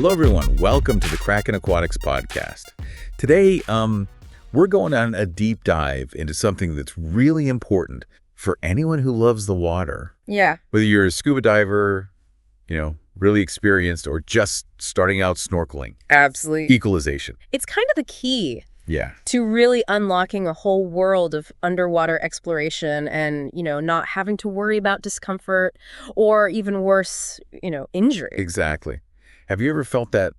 Hello, everyone. Welcome to the Kraken Aquatics podcast. Today, we're going on a deep dive into something that's really important for anyone who loves the water. Yeah. Whether you're a scuba diver, really experienced, or just starting out snorkeling. Absolutely. Equalization. It's kind of the key Yeah. to really unlocking a whole world of underwater exploration and, not having to worry about discomfort or even worse, injury. Exactly. Have you ever felt that,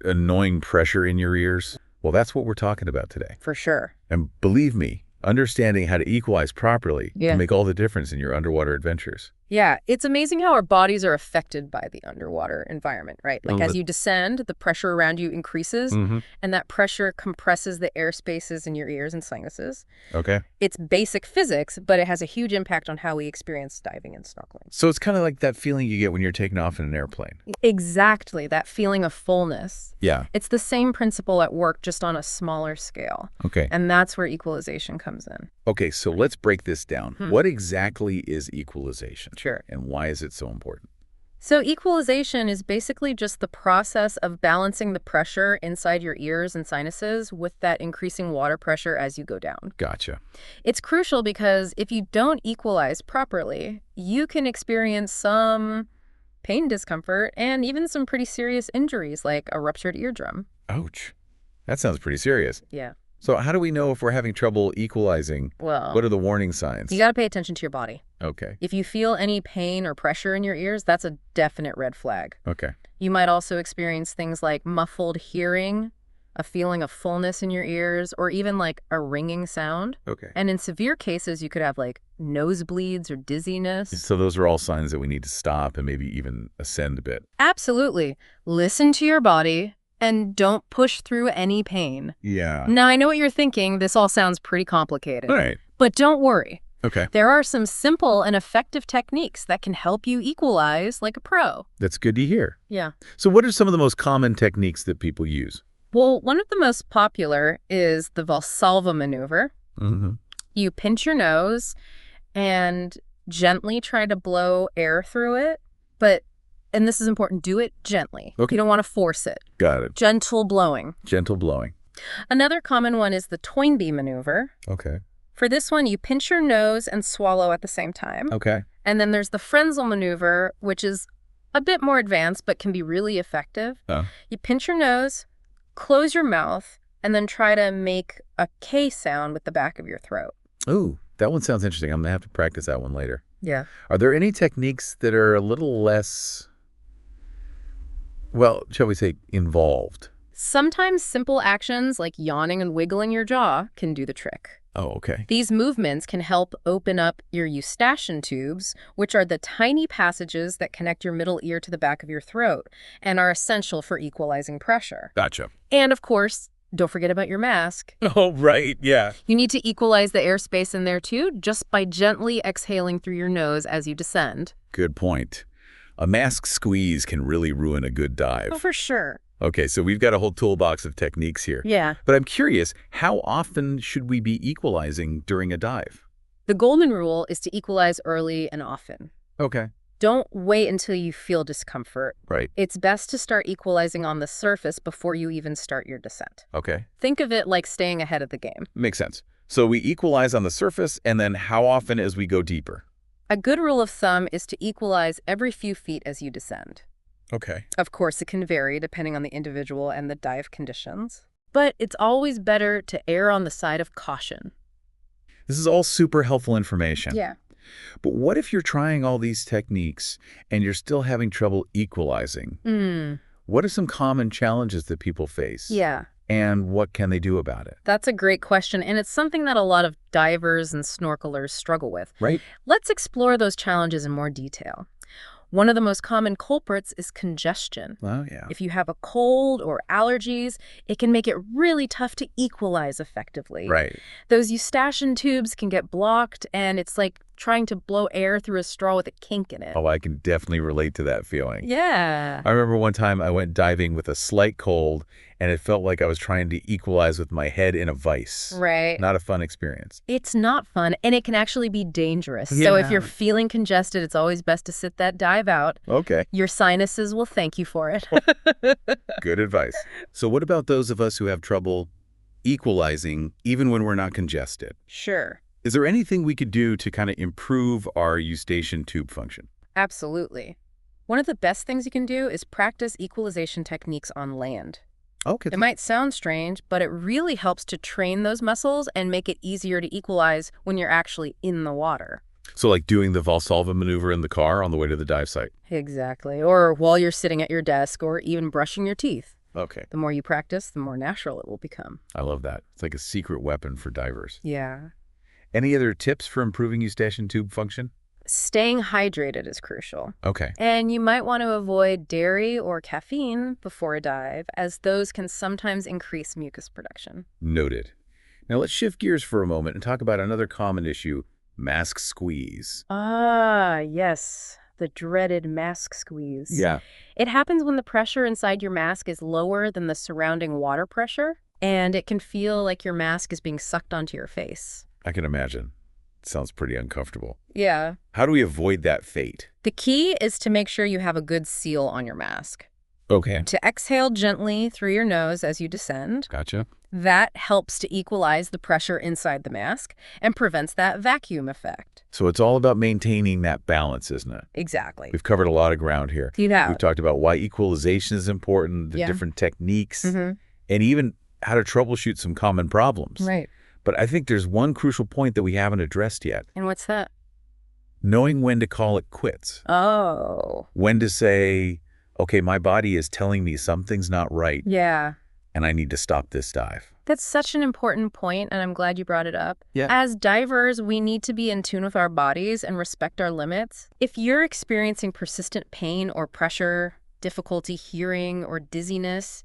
annoying pressure in your ears? Well, that's what we're talking about today. For sure. And believe me, understanding how to equalize properly can make all the difference in your underwater adventures. Yeah, it's amazing how our bodies are affected by the underwater environment, right? As you descend, the pressure around you increases, and that pressure compresses the air spaces in your ears and sinuses. Okay. It's basic physics, but it has a huge impact on how we experience diving and snorkeling. So it's kind of like that feeling you get when you're taking off in an airplane. Exactly, that feeling of fullness. Yeah. It's the same principle at work, just on a smaller scale. Okay. And that's where equalization comes in. Okay, so let's break this down. What exactly is equalization? Sure. And why is it so important? So equalization is basically just the process of balancing the pressure inside your ears and sinuses with that increasing water pressure as you go down. Gotcha. It's crucial because if you don't equalize properly, you can experience some pain, discomfort, and even some pretty serious injuries like a ruptured eardrum. Ouch. That sounds pretty serious. Yeah. So how do we know if we're having trouble equalizing? Well, what are the warning signs? you got to pay attention to your body. Okay. If you feel any pain or pressure in your ears, that's a definite red flag. Okay. You might also experience things like muffled hearing, a feeling of fullness in your ears, or even like a ringing sound. Okay. And in severe cases, you could have like nosebleeds or dizziness. So those are all signs that we need to stop and maybe even ascend a bit. Absolutely. Listen to your body and don't push through any pain. Yeah. Now, I know what you're thinking. This all sounds pretty complicated. All right. But don't worry. Okay. There are some simple and effective techniques that can help you equalize like a pro. That's good to hear. Yeah. So what are some of the most common techniques that people use? Well, one of the most popular is the Valsalva maneuver. Mm-hmm. You pinch your nose and gently try to blow air through it, and this is important, do it gently. Okay. You don't want to force it. Got it. Gentle blowing. Gentle blowing. Another common one is the Toynbee maneuver. Okay. For this one, you pinch your nose and swallow at the same time. Okay. And then there's the Frenzel maneuver, which is a bit more advanced but can be really effective. Oh. You pinch your nose, close your mouth, and then try to make a K sound with the back of your throat. Ooh, that one sounds interesting. I'm going to have to practice that one later. Yeah. Are there any techniques that are a little less, well, shall we say, involved? Sometimes simple actions like yawning and wiggling your jaw can do the trick. Oh, okay. These movements can help open up your eustachian tubes, which are the tiny passages that connect your middle ear to the back of your throat and are essential for equalizing pressure. Gotcha. And of course, don't forget about your mask. Oh, right. Yeah. You need to equalize the airspace in there too, just by gently exhaling through your nose as you descend. Good point. A mask squeeze can really ruin a good dive. Oh, for sure. Okay, so we've got a whole toolbox of techniques here. Yeah. But I'm curious, how often should we be equalizing during a dive? The golden rule is to equalize early and often. Okay. Don't wait until you feel discomfort. Right. It's best to start equalizing on the surface before you even start your descent. Okay. Think of it like staying ahead of the game. Makes sense. So we equalize on the surface, and then how often as we go deeper? A good rule of thumb is to equalize every few feet as you descend. Okay. Of course, it can vary depending on the individual and the dive conditions, but it's always better to err on the side of caution. This is all super helpful information. Yeah. But what if you're trying all these techniques and you're still having trouble equalizing? What are some common challenges that people face? Yeah. And what can they do about it? That's a great question, and it's something that a lot of divers and snorkelers struggle with. Right. Let's explore those challenges in more detail. One of the most common culprits is congestion. Oh, yeah. If you have a cold or allergies, it can make it really tough to equalize effectively. Right. Those eustachian tubes can get blocked, and it's like trying to blow air through a straw with a kink in it. Oh, I can definitely relate to that feeling. Yeah. I remember one time I went diving with a slight cold, and it felt like I was trying to equalize with my head in a vise. Right. Not a fun experience. It's not fun, and it can actually be dangerous. Yeah. So if you're feeling congested, it's always best to sit that dive out. Okay. Your sinuses will thank you for it. Good advice. So what about those of us who have trouble equalizing even when we're not congested? Sure. Is there anything we could do to kind of improve our eustachian tube function? Absolutely. One of the best things you can do is practice equalization techniques on land. Okay. It might sound strange, but it really helps to train those muscles and make it easier to equalize when you're actually in the water. So like doing the Valsalva maneuver in the car on the way to the dive site? Exactly. Or while you're sitting at your desk, or even brushing your teeth. Okay. The more you practice, the more natural it will become. I love that. It's like a secret weapon for divers. Yeah. Any other tips for improving eustachian tube function? Staying hydrated is crucial. Okay. And you might want to avoid dairy or caffeine before a dive, as those can sometimes increase mucus production. Noted. Now let's shift gears for a moment and talk about another common issue, mask squeeze. Ah, yes. The dreaded mask squeeze. Yeah. It happens when the pressure inside your mask is lower than the surrounding water pressure, and it can feel like your mask is being sucked onto your face. I can imagine. It sounds pretty uncomfortable. Yeah. How do we avoid that fate? The key is to make sure you have a good seal on your mask. Okay. To exhale gently through your nose as you descend. Gotcha. That helps to equalize the pressure inside the mask and prevents that vacuum effect. So it's all about maintaining that balance, isn't it? Exactly. We've covered a lot of ground here. You have. We've talked about why equalization is important, the different techniques, and even how to troubleshoot some common problems. Right. But I think there's one crucial point that we haven't addressed yet. And what's that? Knowing when to call it quits. Oh. When to say, okay, my body is telling me something's not right. Yeah. And I need to stop this dive. That's such an important point, and I'm glad you brought it up. Yeah. As divers, we need to be in tune with our bodies and respect our limits. If you're experiencing persistent pain or pressure, difficulty hearing, or dizziness,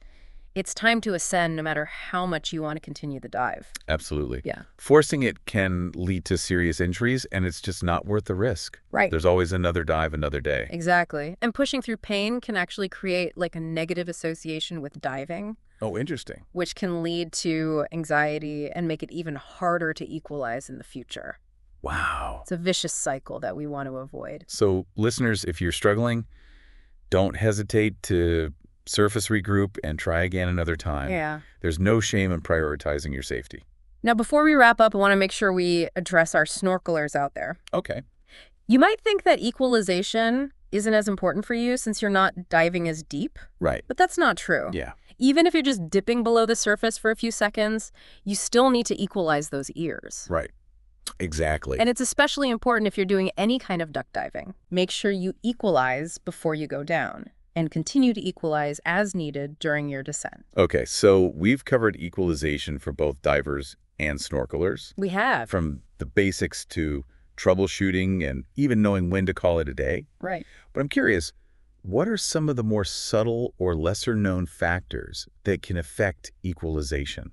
it's time to ascend no matter how much you want to continue the dive. Absolutely. Yeah. Forcing it can lead to serious injuries, and it's just not worth the risk. Right. There's always another dive, another day. Exactly. And pushing through pain can actually create like a negative association with diving. Oh, interesting. Which can lead to anxiety and make it even harder to equalize in the future. Wow. It's a vicious cycle that we want to avoid. So, listeners, if you're struggling, don't hesitate to surface regroup and try again another time. Yeah. There's no shame in prioritizing your safety. Now, before we wrap up, I want to make sure we address our snorkelers out there. Okay. You might think that equalization isn't as important for you since you're not diving as deep. Right. But that's not true. Yeah. Even if you're just dipping below the surface for a few seconds, you still need to equalize those ears. Right. Exactly. And it's especially important if you're doing any kind of duck diving. Make sure you equalize before you go down and continue to equalize as needed during your descent. Okay, so we've covered equalization for both divers and snorkelers. We have. From the basics to troubleshooting and even knowing when to call it a day. Right. But I'm curious, what are some of the more subtle or lesser-known factors that can affect equalization?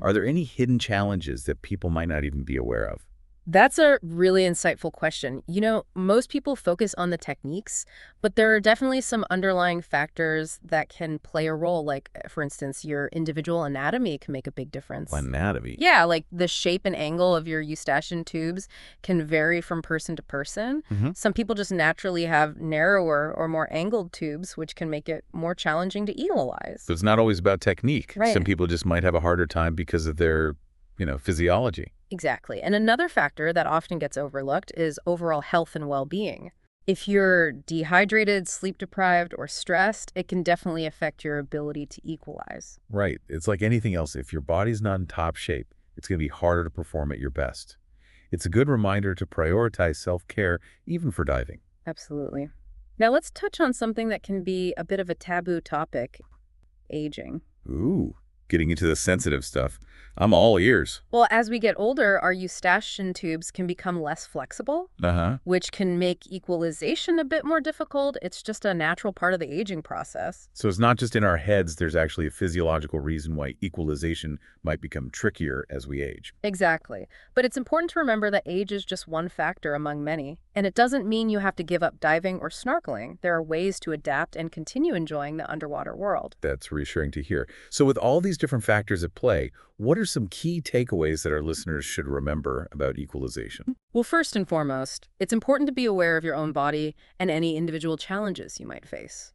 Are there any hidden challenges that people might not even be aware of? That's a really insightful question. You know, most people focus on the techniques, but there are definitely some underlying factors that can play a role. Like, for instance, your individual anatomy can make a big difference. Anatomy? Yeah, like the shape and angle of your eustachian tubes can vary from person to person. Some people just naturally have narrower or more angled tubes, which can make it more challenging to equalize. So it's not always about technique. Right. Some people just might have a harder time because of their, physiology. Exactly. And another factor that often gets overlooked is overall health and well-being. If you're dehydrated, sleep-deprived, or stressed, it can definitely affect your ability to equalize. Right. It's like anything else. If your body's not in top shape, it's going to be harder to perform at your best. It's a good reminder to prioritize self-care, even for diving. Absolutely. Now let's touch on something that can be a bit of a taboo topic, aging. Ooh, getting into the sensitive stuff. I'm all ears. Well, as we get older, our eustachian tubes can become less flexible, Uh-huh. which can make equalization a bit more difficult. It's just a natural part of the aging process. So it's not just in our heads, there's actually a physiological reason why equalization might become trickier as we age. Exactly. But it's important to remember that age is just one factor among many. And it doesn't mean you have to give up diving or snorkeling. There are ways to adapt and continue enjoying the underwater world. That's reassuring to hear. So with all these different factors at play, what are some key takeaways that our listeners should remember about equalization? Well, first and foremost, it's important to be aware of your own body and any individual challenges you might face.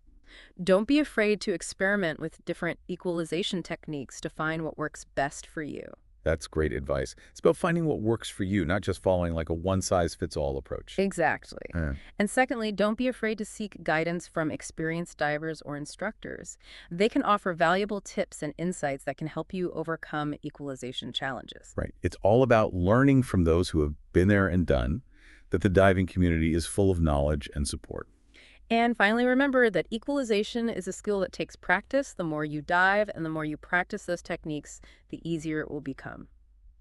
Don't be afraid to experiment with different equalization techniques to find what works best for you. That's great advice. It's about finding what works for you, not just following like a one-size-fits-all approach. Exactly. Yeah. And secondly, don't be afraid to seek guidance from experienced divers or instructors. They can offer valuable tips and insights that can help you overcome equalization challenges. Right. It's all about learning from those who have been there and done, that the diving community is full of knowledge and support. And finally, remember that equalization is a skill that takes practice. The more you dive and the more you practice those techniques, the easier it will become.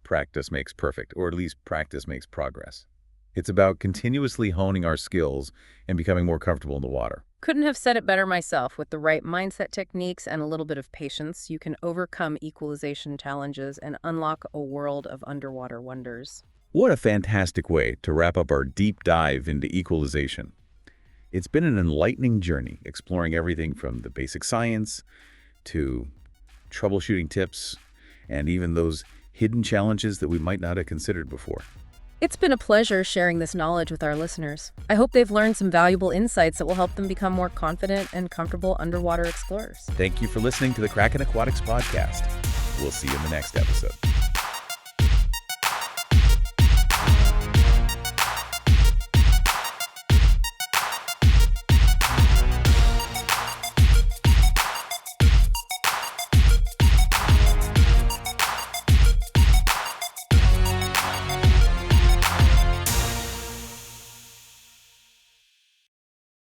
Practice makes perfect, or at least practice makes progress. It's about continuously honing our skills and becoming more comfortable in the water. Couldn't have said it better myself. With the right mindset techniques and a little bit of patience, you can overcome equalization challenges and unlock a world of underwater wonders. What a fantastic way to wrap up our deep dive into equalization. It's been an enlightening journey, exploring everything from the basic science to troubleshooting tips and even those hidden challenges that we might not have considered before. It's been a pleasure sharing this knowledge with our listeners. I hope they've learned some valuable insights that will help them become more confident and comfortable underwater explorers. Thank you for listening to the Kraken Aquatics podcast. We'll see you in the next episode.